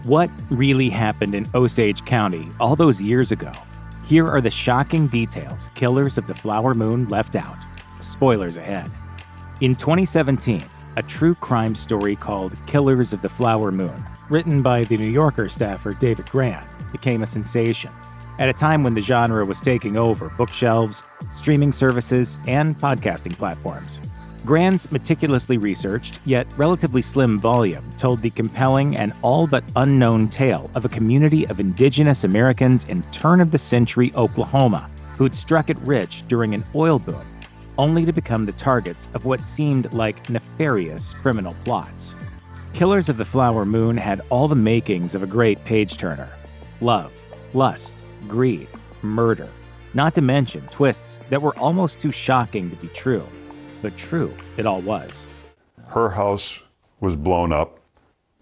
What really happened in Osage County all those years ago? Here are the shocking details Killers of the Flower Moon left out. Spoilers ahead. In 2017, a true crime story called Killers of the Flower Moon, written by the New Yorker staffer David Grant, became a sensation. At a time when the genre was taking over bookshelves, streaming services, and podcasting platforms. Grant's meticulously researched, yet relatively slim volume told the compelling and all but unknown tale of a community of indigenous Americans in turn-of-the-century Oklahoma who'd struck it rich during an oil boom, only to become the targets of what seemed like nefarious criminal plots. Killers of the Flower Moon had all the makings of a great page-turner. Love, lust, greed, murder, not to mention twists that were almost too shocking to be true. But true it all was. Her house was blown up,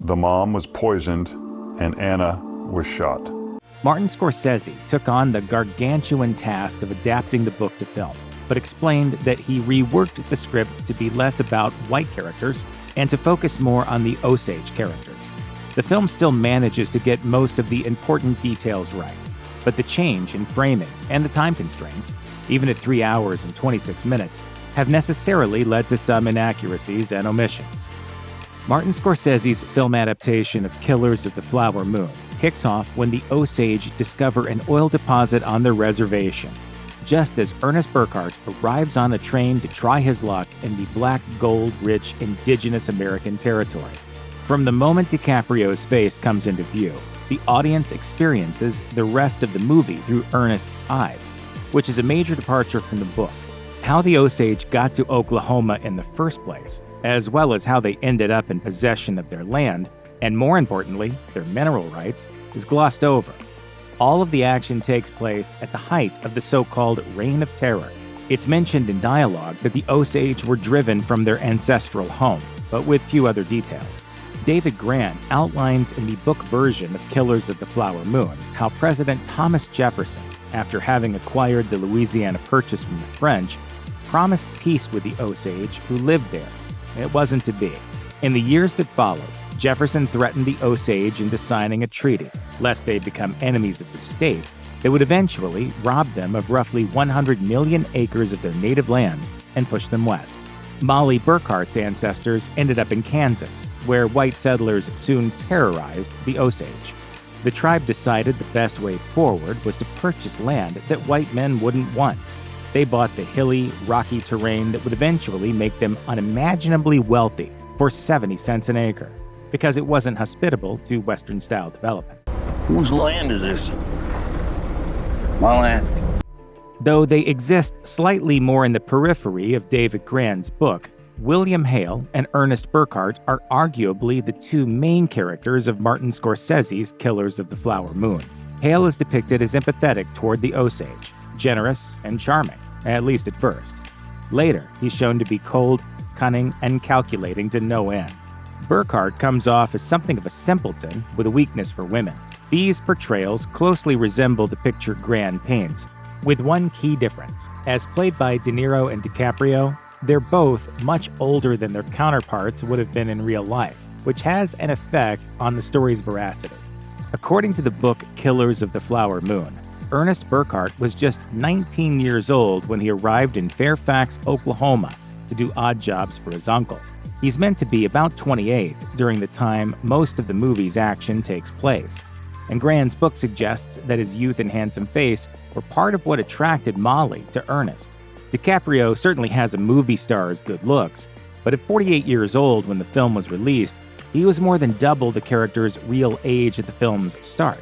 the mom was poisoned, and Anna was shot. Martin Scorsese took on the gargantuan task of adapting the book to film, but explained that he reworked the script to be less about white characters and to focus more on the Osage characters. The film still manages to get most of the important details right, but the change in framing and the time constraints, even at 3 hours and 26 minutes, have necessarily led to some inaccuracies and omissions. Martin Scorsese's film adaptation of Killers of the Flower Moon kicks off when the Osage discover an oil deposit on their reservation, just as Ernest Burkhart arrives on a train to try his luck in the black gold-rich indigenous American territory. From the moment DiCaprio's face comes into view, the audience experiences the rest of the movie through Ernest's eyes, which is a major departure from the book. How the Osage got to Oklahoma in the first place, as well as how they ended up in possession of their land, and more importantly, their mineral rights, is glossed over. All of the action takes place at the height of the so-called Reign of Terror. It's mentioned in dialogue that the Osage were driven from their ancestral home, but with few other details. David Grant outlines in the book version of Killers of the Flower Moon how President Thomas Jefferson, after having acquired the Louisiana Purchase from the French, promised peace with the Osage who lived there. It wasn't to be. In the years that followed, Jefferson threatened the Osage into signing a treaty, lest they become enemies of the state, that would eventually rob them of roughly 100 million acres of their native land and push them west. Mollie Burkhart's ancestors ended up in Kansas, where white settlers soon terrorized the Osage. The tribe decided the best way forward was to purchase land that white men wouldn't want. They bought the hilly, rocky terrain that would eventually make them unimaginably wealthy for 70 cents an acre, because it wasn't hospitable to Western-style development. Whose land is this? My land. Though they exist slightly more in the periphery of David Grant's book, William Hale and Ernest Burkhart are arguably the two main characters of Martin Scorsese's Killers of the Flower Moon. Hale is depicted as empathetic toward the Osage, generous and charming, at least at first. Later, he's shown to be cold, cunning, and calculating to no end. Burkhart comes off as something of a simpleton with a weakness for women. These portrayals closely resemble the picture Grant paints, with one key difference. As played by De Niro and DiCaprio, they're both much older than their counterparts would have been in real life, which has an effect on the story's veracity. According to the book Killers of the Flower Moon, Ernest Burkhart was just 19 years old when he arrived in Fairfax, Oklahoma, to do odd jobs for his uncle. He's meant to be about 28 during the time most of the movie's action takes place, and Grant's book suggests that his youth and handsome face were part of what attracted Mollie to Ernest. DiCaprio certainly has a movie star's good looks, but at 48 years old when the film was released, he was more than double the character's real age at the film's start.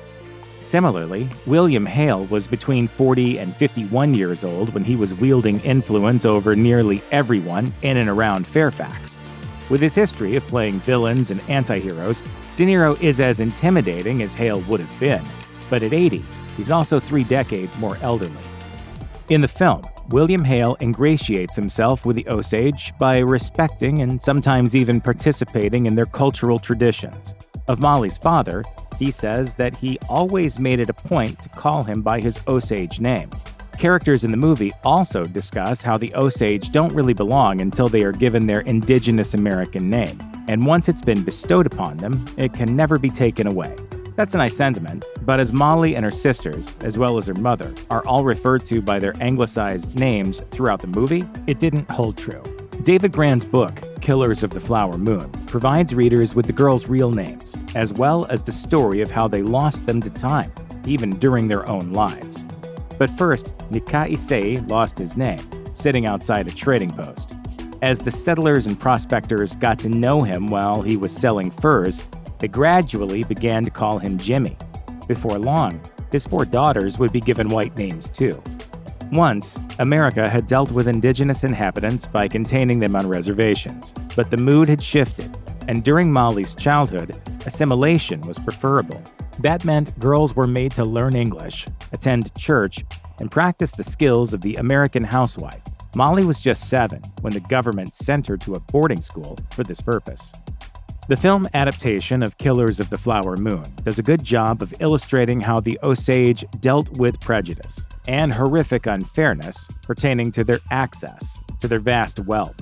Similarly, William Hale was between 40 and 51 years old when he was wielding influence over nearly everyone in and around Fairfax. With his history of playing villains and anti-heroes, De Niro is as intimidating as Hale would have been, but at 80, he's also 3 decades more elderly. In the film, William Hale ingratiates himself with the Osage by respecting and sometimes even participating in their cultural traditions. Of Mollie's father, he says that he always made it a point to call him by his Osage name. Characters in the movie also discuss how the Osage don't really belong until they are given their indigenous American name. and once it's been bestowed upon them, it can never be taken away. That's a nice sentiment, but as Mollie and her sisters, as well as her mother, are all referred to by their anglicized names throughout the movie, it didn't hold true. David Grann's book, Killers of the Flower Moon, provides readers with the girls' real names, as well as the story of how they lost them to time, even during their own lives. But first, Nika Issei lost his name, sitting outside a trading post. As the settlers and prospectors got to know him while he was selling furs, they gradually began to call him Jimmy. Before long, his 4 daughters would be given white names too. Once, America had dealt with indigenous inhabitants by containing them on reservations, but the mood had shifted, and during Mollie's childhood, assimilation was preferable. That meant girls were made to learn English, attend church, and practice the skills of the American housewife. Mollie was just 7 when the government sent her to a boarding school for this purpose. The film adaptation of Killers of the Flower Moon does a good job of illustrating how the Osage dealt with prejudice and horrific unfairness pertaining to their access to their vast wealth.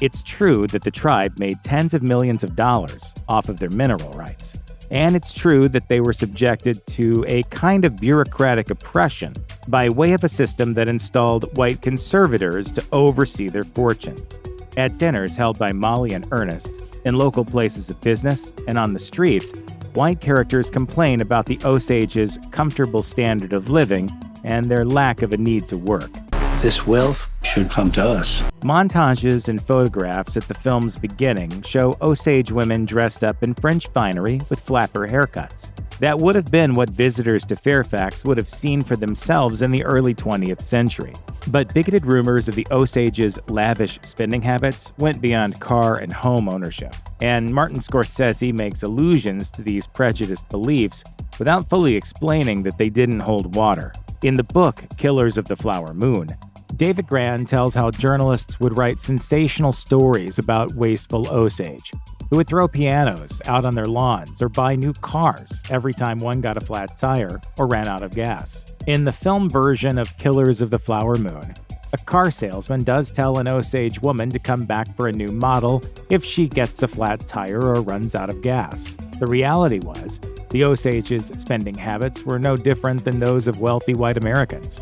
It's true that the tribe made tens of millions of dollars off of their mineral rights, and it's true that they were subjected to a kind of bureaucratic oppression by way of a system that installed white conservators to oversee their fortunes. At dinners held by Mollie and Ernest, in local places of business, and on the streets, white characters complain about the Osage's comfortable standard of living and their lack of a need to work. This wealth should come to us. Montages and photographs at the film's beginning show Osage women dressed up in French finery with flapper haircuts. That would have been what visitors to Fairfax would have seen for themselves in the early 20th century. But bigoted rumors of the Osage's lavish spending habits went beyond car and home ownership, and Martin Scorsese makes allusions to these prejudiced beliefs without fully explaining that they didn't hold water. In the book Killers of the Flower Moon, David Grann tells how journalists would write sensational stories about wasteful Osage, who would throw pianos out on their lawns or buy new cars every time one got a flat tire or ran out of gas. In the film version of Killers of the Flower Moon, a car salesman does tell an Osage woman to come back for a new model if she gets a flat tire or runs out of gas. The reality was, the Osage's spending habits were no different than those of wealthy white Americans.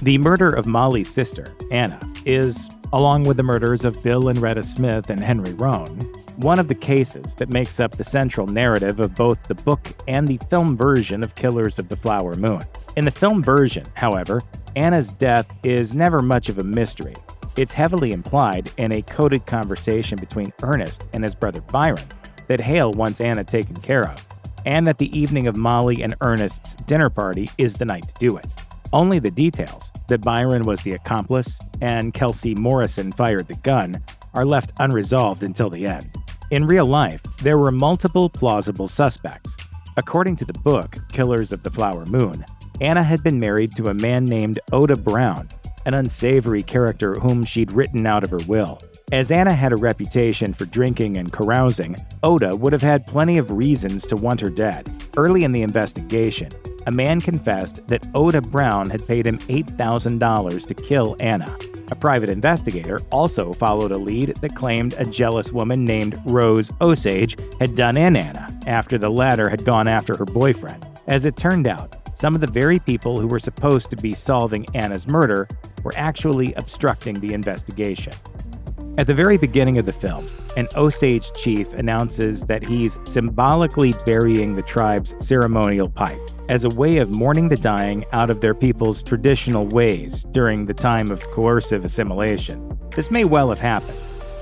The murder of Mollie's sister, Anna, is, along with the murders of Bill and Retta Smith and Henry Roan, one of the cases that makes up the central narrative of both the book and the film version of Killers of the Flower Moon. In the film version, however, Anna's death is never much of a mystery. It's heavily implied in a coded conversation between Ernest and his brother Byron that Hale wants Anna taken care of, and that the evening of Mollie and Ernest's dinner party is the night to do it. Only the details, that Byron was the accomplice and Kelsey Morrison fired the gun, are left unresolved until the end. In real life, there were multiple plausible suspects. According to the book, Killers of the Flower Moon, Anna had been married to a man named Oda Brown, an unsavory character whom she'd written out of her will. As Anna had a reputation for drinking and carousing, Oda would have had plenty of reasons to want her dead. Early in the investigation, a man confessed that Oda Brown had paid him $8,000 to kill Anna. A private investigator also followed a lead that claimed a jealous woman named Rose Osage had done in Anna after the latter had gone after her boyfriend. As it turned out, some of the very people who were supposed to be solving Anna's murder were actually obstructing the investigation. At the very beginning of the film, an Osage chief announces that he's symbolically burying the tribe's ceremonial pipe as a way of mourning the dying out of their people's traditional ways during the time of coercive assimilation. This may well have happened.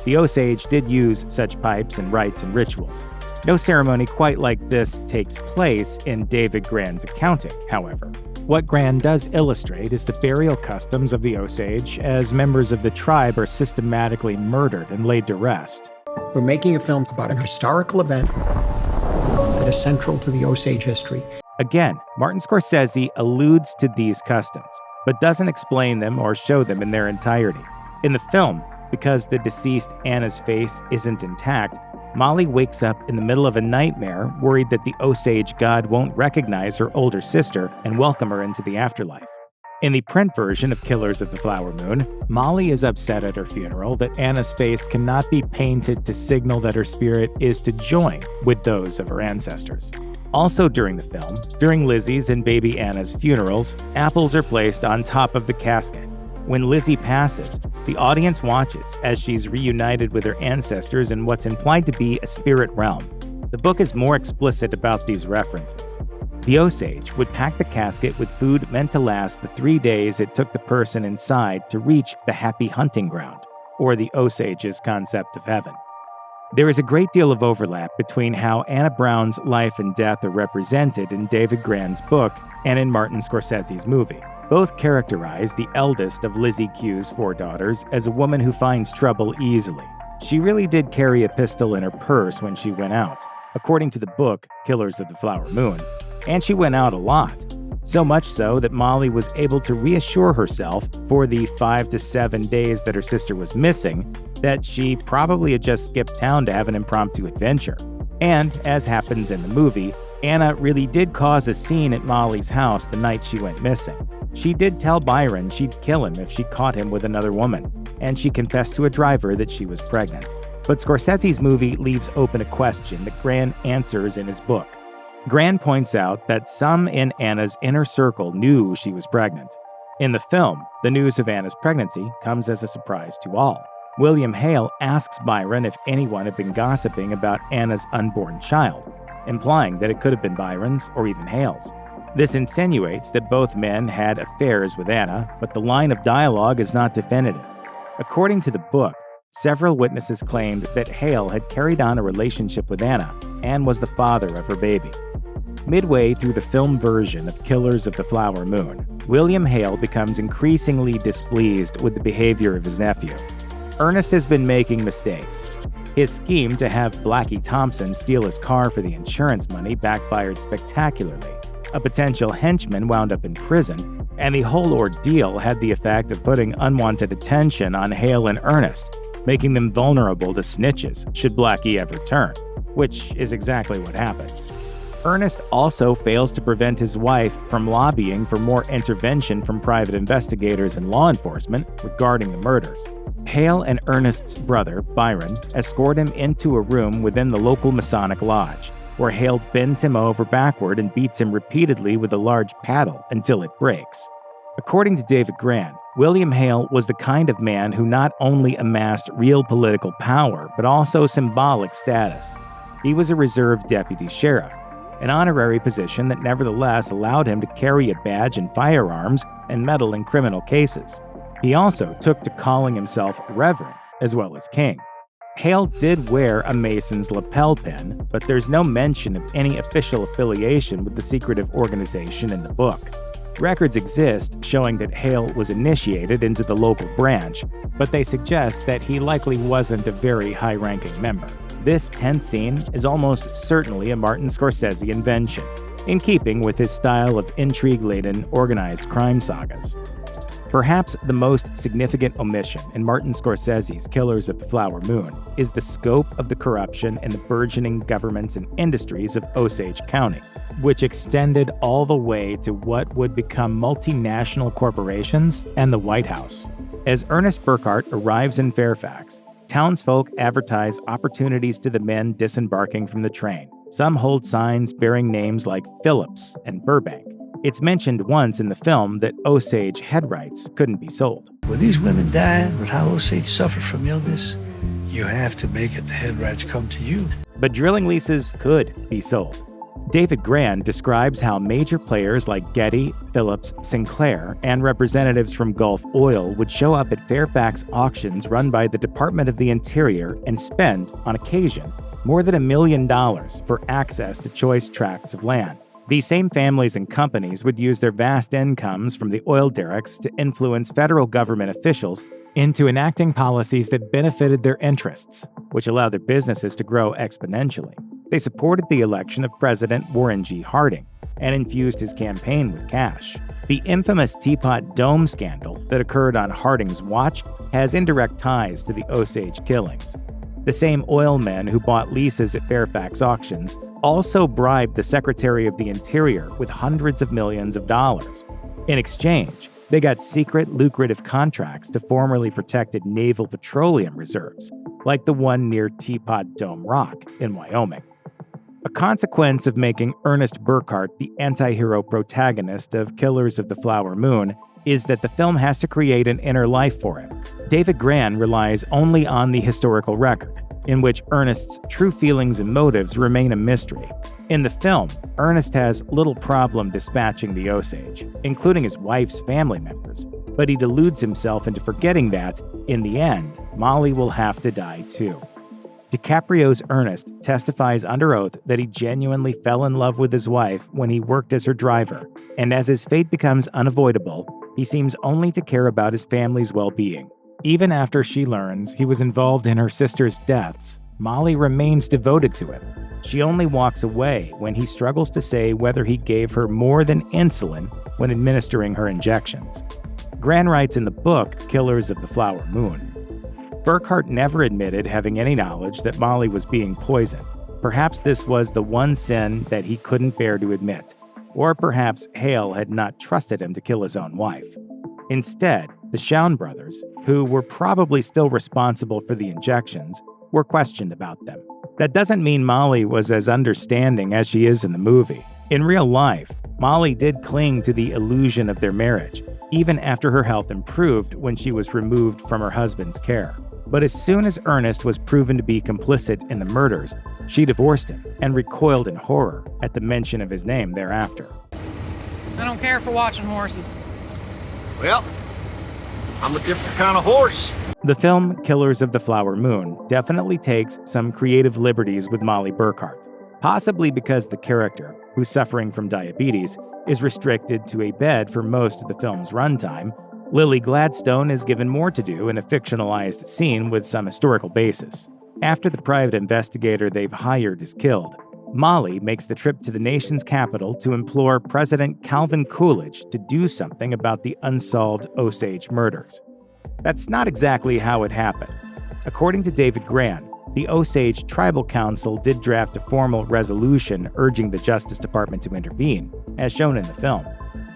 The Osage did use such pipes in rites and rituals. No ceremony quite like this takes place in David Grann's accounting, however. What Grann does illustrate is the burial customs of the Osage as members of the tribe are systematically murdered and laid to rest. We're making a film about an historical event that is central to the Osage history. Again, Martin Scorsese alludes to these customs, but doesn't explain them or show them in their entirety. In the film, because the deceased Anna's face isn't intact, Mollie wakes up in the middle of a nightmare, worried that the Osage god won't recognize her older sister and welcome her into the afterlife. In the print version of Killers of the Flower Moon, Mollie is upset at her funeral that Anna's face cannot be painted to signal that her spirit is to join with those of her ancestors. Also during the film, during Lizzie's and baby Anna's funerals, apples are placed on top of the casket. When Lizzie passes, the audience watches as she's reunited with her ancestors in what's implied to be a spirit realm. The book is more explicit about these references. The Osage would pack the casket with food meant to last the 3 days it took the person inside to reach the happy hunting ground, or the Osage's concept of heaven. There is a great deal of overlap between how Anna Brown's life and death are represented in David Grann's book and in Martin Scorsese's movie. Both characterize the eldest of Lizzie Q's 4 daughters as a woman who finds trouble easily. She really did carry a pistol in her purse when she went out, according to the book Killers of the Flower Moon. And she went out a lot. So much so that Mollie was able to reassure herself for the 5 to 7 days that her sister was missing that she probably had just skipped town to have an impromptu adventure. And, as happens in the movie, Anna really did cause a scene at Mollie's house the night she went missing. She did tell Byron she'd kill him if she caught him with another woman, and she confessed to a driver that she was pregnant. But Scorsese's movie leaves open a question that Grann answers in his book. Grann points out that some in Anna's inner circle knew she was pregnant. In the film, the news of Anna's pregnancy comes as a surprise to all. William Hale asks Byron if anyone had been gossiping about Anna's unborn child, implying that it could have been Byron's or even Hale's. This insinuates that both men had affairs with Anna, but the line of dialogue is not definitive. According to the book, several witnesses claimed that Hale had carried on a relationship with Anna and was the father of her baby. Midway through the film version of Killers of the Flower Moon, William Hale becomes increasingly displeased with the behavior of his nephew. Ernest has been making mistakes. His scheme to have Blackie Thompson steal his car for the insurance money backfired spectacularly. A potential henchman wound up in prison, and the whole ordeal had the effect of putting unwanted attention on Hale and Ernest, making them vulnerable to snitches should Blackie ever turn, which is exactly what happens. Ernest also fails to prevent his wife from lobbying for more intervention from private investigators and law enforcement regarding the murders. Hale and Ernest's brother, Byron, escort him into a room within the local Masonic lodge, where Hale bends him over backward and beats him repeatedly with a large paddle until it breaks. According to David Grann, William Hale was the kind of man who not only amassed real political power, but also symbolic status. He was a reserve deputy sheriff, an honorary position that nevertheless allowed him to carry a badge and firearms and meddle in criminal cases. He also took to calling himself Reverend as well as King. Hale did wear a Mason's lapel pin, but there's no mention of any official affiliation with the secretive organization in the book. Records exist showing that Hale was initiated into the local branch, but they suggest that he likely wasn't a very high-ranking member. This tense scene is almost certainly a Martin Scorsese invention, in keeping with his style of intrigue-laden, organized crime sagas. Perhaps the most significant omission in Martin Scorsese's Killers of the Flower Moon is the scope of the corruption in the burgeoning governments and industries of Osage County, which extended all the way to what would become multinational corporations and the White House. As Ernest Burkhart arrives in Fairfax, townsfolk advertise opportunities to the men disembarking from the train. Some hold signs bearing names like Phillips and Burbank. It's mentioned once in the film that Osage head rights couldn't be sold. When these women died, with how Osage suffered from illness, you have to make it the head rights come to you. But drilling leases could be sold. David Grann describes how major players like Getty, Phillips, Sinclair, and representatives from Gulf Oil would show up at Fairfax auctions run by the Department of the Interior and spend, on occasion, more than $1 million for access to choice tracts of land. These same families and companies would use their vast incomes from the oil derricks to influence federal government officials into enacting policies that benefited their interests, which allowed their businesses to grow exponentially. They supported the election of President Warren G. Harding and infused his campaign with cash. The infamous Teapot Dome scandal that occurred on Harding's watch has indirect ties to the Osage killings. The same oil men who bought leases at Fairfax auctions also bribed the Secretary of the Interior with hundreds of millions of dollars. In exchange, They got secret, lucrative contracts to formerly protected naval petroleum reserves, like the one near Teapot Dome Rock in Wyoming. A consequence of making Ernest Burkhart the anti-hero protagonist of Killers of the Flower Moon is that the film has to create an inner life for him. David Gran relies only on the historical record, in which Ernest's true feelings and motives remain a mystery. In the film, Ernest has little problem dispatching the Osage, including his wife's family members, but he deludes himself into forgetting that, in the end, Mollie will have to die too. DiCaprio's Ernest testifies under oath that he genuinely fell in love with his wife when he worked as her driver, and as his fate becomes unavoidable, he seems only to care about his family's well-being. Even after she learns he was involved in her sister's deaths, Mollie remains devoted to him. She only walks away when he struggles to say whether he gave her more than insulin when administering her injections. Gran writes in the book Killers of the Flower Moon, Burkhart never admitted having any knowledge that Mollie was being poisoned. Perhaps this was the one sin that he couldn't bear to admit. Or perhaps Hale had not trusted him to kill his own wife. Instead, the Shawn brothers, who were probably still responsible for the injections, were questioned about them. That doesn't mean Mollie was as understanding as she is in the movie. In real life, Mollie did cling to the illusion of their marriage, even after her health improved when she was removed from her husband's care. But as soon as Ernest was proven to be complicit in the murders, she divorced him and recoiled in horror at the mention of his name thereafter. I don't care for watching horses. Well, I'm a different kind of horse. The film Killers of the Flower Moon definitely takes some creative liberties with Mollie Burkhart, possibly because the character, who's suffering from diabetes, is restricted to a bed for most of the film's runtime. Lily Gladstone is given more to do in a fictionalized scene with some historical basis. After the private investigator they've hired is killed, Mollie makes the trip to the nation's capital to implore President Calvin Coolidge to do something about the unsolved Osage murders. That's not exactly how it happened. According to David Gran, the Osage Tribal Council did draft a formal resolution urging the Justice Department to intervene, as shown in the film.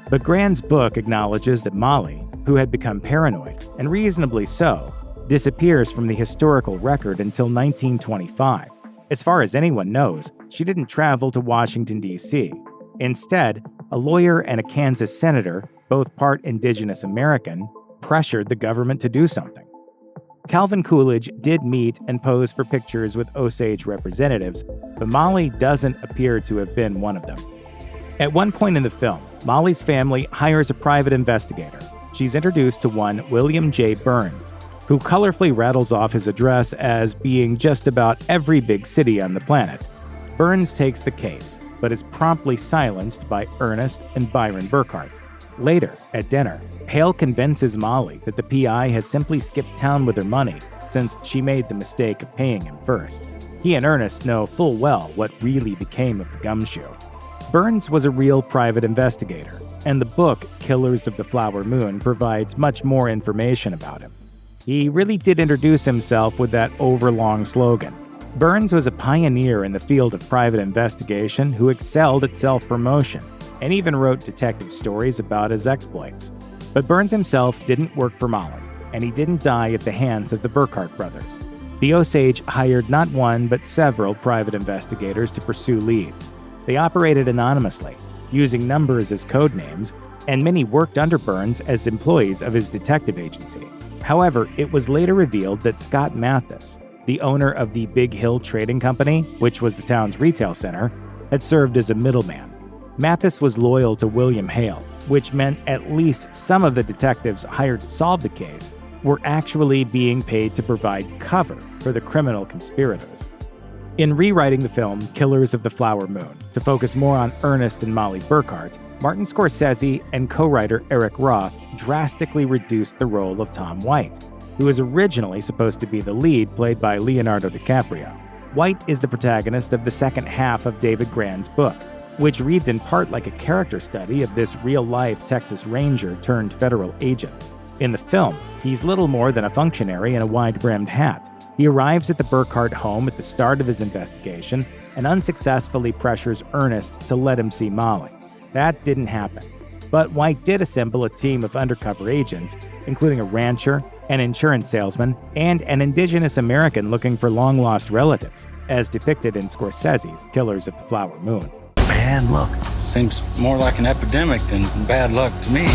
But Gran's book acknowledges that Mollie, who had become paranoid, and reasonably so, disappears from the historical record until 1925. As far as anyone knows, she didn't travel to Washington, D.C. Instead, a lawyer and a Kansas senator, both part Indigenous American, pressured the government to do something. Calvin Coolidge did meet and pose for pictures with Osage representatives, but Mollie doesn't appear to have been one of them. At one point in the film, Mollie's family hires a private investigator. She's introduced to one William J. Burns, who colorfully rattles off his address as being just about every big city on the planet. Burns takes the case, but is promptly silenced by Ernest and Byron Burkhart. Later, at dinner, Hale convinces Mollie that the PI has simply skipped town with her money since she made the mistake of paying him first. He and Ernest know full well what really became of the gumshoe. Burns was a real private investigator, and the book Killers of the Flower Moon provides much more information about him. He really did introduce himself with that overlong slogan. Burns was a pioneer in the field of private investigation who excelled at self-promotion and even wrote detective stories about his exploits. But Burns himself didn't work for Mollie, and he didn't die at the hands of the Burkhart brothers. The Osage hired not one but several private investigators to pursue leads. They operated anonymously, using numbers as code names, and many worked under Burns as employees of his detective agency. However, it was later revealed that Scott Mathis, the owner of the Big Hill Trading Company, which was the town's retail center, had served as a middleman. Mathis was loyal to William Hale, which meant at least some of the detectives hired to solve the case were actually being paid to provide cover for the criminal conspirators. In rewriting the film Killers of the Flower Moon to focus more on Ernest and Mollie Burkhart, Martin Scorsese and co-writer Eric Roth drastically reduced the role of Tom White, who was originally supposed to be the lead played by Leonardo DiCaprio. White is the protagonist of the second half of David Gran's book, which reads in part like a character study of this real-life Texas Ranger turned federal agent. In the film, he's little more than a functionary in a wide-brimmed hat. He arrives at the Burkhart home at the start of his investigation and unsuccessfully pressures Ernest to let him see Mollie. That didn't happen. But White did assemble a team of undercover agents, including a rancher, an insurance salesman, and an indigenous American looking for long-lost relatives, as depicted in Scorsese's Killers of the Flower Moon. Bad luck. Seems more like an epidemic than bad luck to me.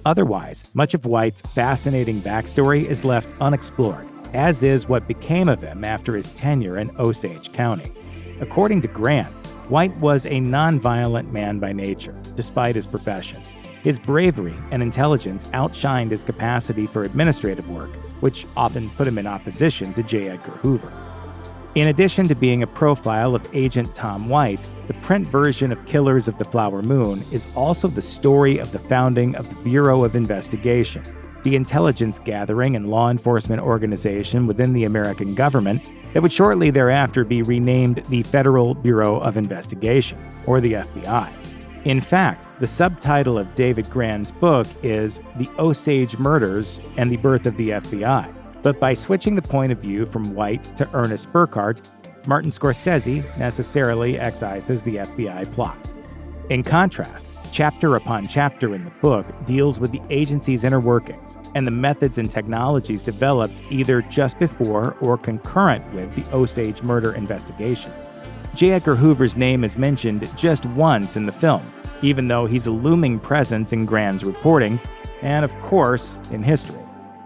Otherwise, much of White's fascinating backstory is left unexplored, as is what became of him after his tenure in Osage County. According to Grant, White was a non-violent man by nature, despite his profession. His bravery and intelligence outshined his capacity for administrative work, which often put him in opposition to J. Edgar Hoover. In addition to being a profile of Agent Tom White, the print version of Killers of the Flower Moon is also the story of the founding of the Bureau of Investigation, the intelligence gathering and law enforcement organization within the American government that would shortly thereafter be renamed the Federal Bureau of Investigation, or the FBI. In fact, the subtitle of David Grann's book is The Osage Murders and the Birth of the FBI. But by switching the point of view from White to Ernest Burkhart, Martin Scorsese necessarily excises the FBI plot. In contrast, chapter upon chapter in the book deals with the agency's inner workings and the methods and technologies developed either just before or concurrent with the Osage murder investigations. J. Edgar Hoover's name is mentioned just once in the film, even though he's a looming presence in Grann's reporting and, of course, in history.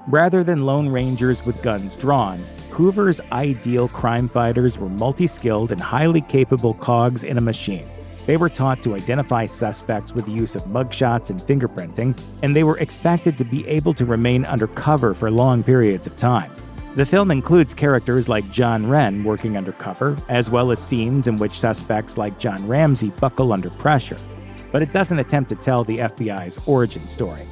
Rather than lone rangers with guns drawn, Hoover's ideal crime fighters were multi-skilled and highly capable cogs in a machine. They were taught to identify suspects with the use of mugshots and fingerprinting, and they were expected to be able to remain undercover for long periods of time. The film includes characters like John Wren working undercover, as well as scenes in which suspects like John Ramsey buckle under pressure, but it doesn't attempt to tell the FBI's origin story.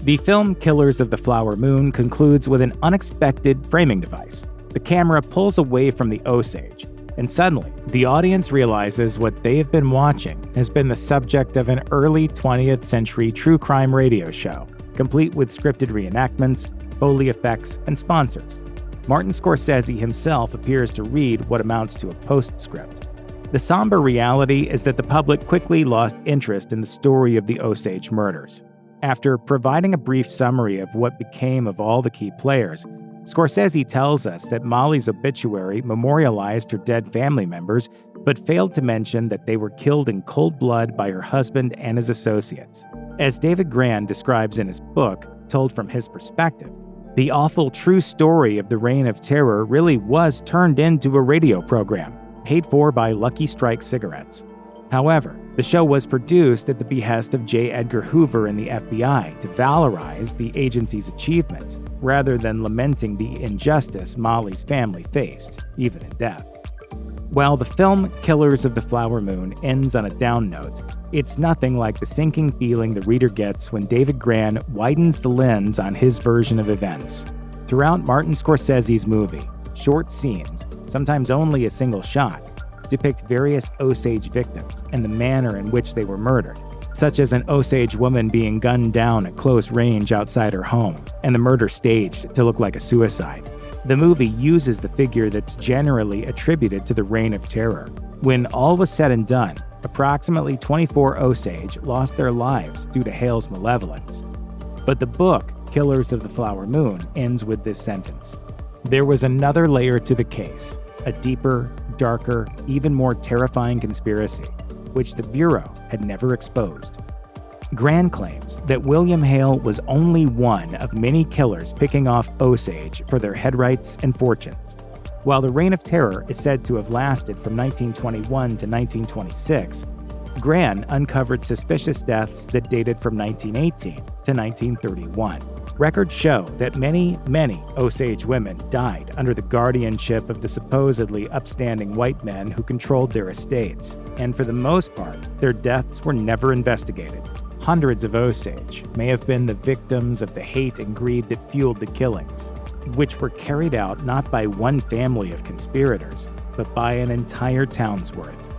The film Killers of the Flower Moon concludes with an unexpected framing device. The camera pulls away from the Osage, and suddenly, the audience realizes what they have been watching has been the subject of an early 20th century true crime radio show, complete with scripted reenactments, Foley effects, and sponsors. Martin Scorsese himself appears to read what amounts to a postscript. The somber reality is that the public quickly lost interest in the story of the Osage murders. After providing a brief summary of what became of all the key players, Scorsese tells us that Mollie's obituary memorialized her dead family members, but failed to mention that they were killed in cold blood by her husband and his associates. As David Grann describes in his book, told from his perspective, the awful true story of the Reign of Terror really was turned into a radio program, paid for by Lucky Strike cigarettes. However, the show was produced at the behest of J. Edgar Hoover and the FBI to valorize the agency's achievements, rather than lamenting the injustice Mollie's family faced, even in death. While the film Killers of the Flower Moon ends on a down note, it's nothing like the sinking feeling the reader gets when David Grann widens the lens on his version of events. Throughout Martin Scorsese's movie, short scenes, sometimes only a single shot, depict various Osage victims and the manner in which they were murdered, such as an Osage woman being gunned down at close range outside her home, and the murder staged to look like a suicide. The movie uses the figure that's generally attributed to the Reign of Terror. When all was said and done, approximately 24 Osage lost their lives due to Hale's malevolence. But the book, Killers of the Flower Moon, ends with this sentence: "There was another layer to the case, a deeper, darker, even more terrifying conspiracy, which the Bureau had never exposed." Grann claims that William Hale was only one of many killers picking off Osage for their head rights and fortunes. While the Reign of Terror is said to have lasted from 1921 to 1926, Grann uncovered suspicious deaths that dated from 1918 to 1931. Records show that many Osage women died under the guardianship of the supposedly upstanding white men who controlled their estates, and for the most part, their deaths were never investigated. Hundreds of Osage may have been the victims of the hate and greed that fueled the killings, which were carried out not by one family of conspirators, but by an entire town's worth.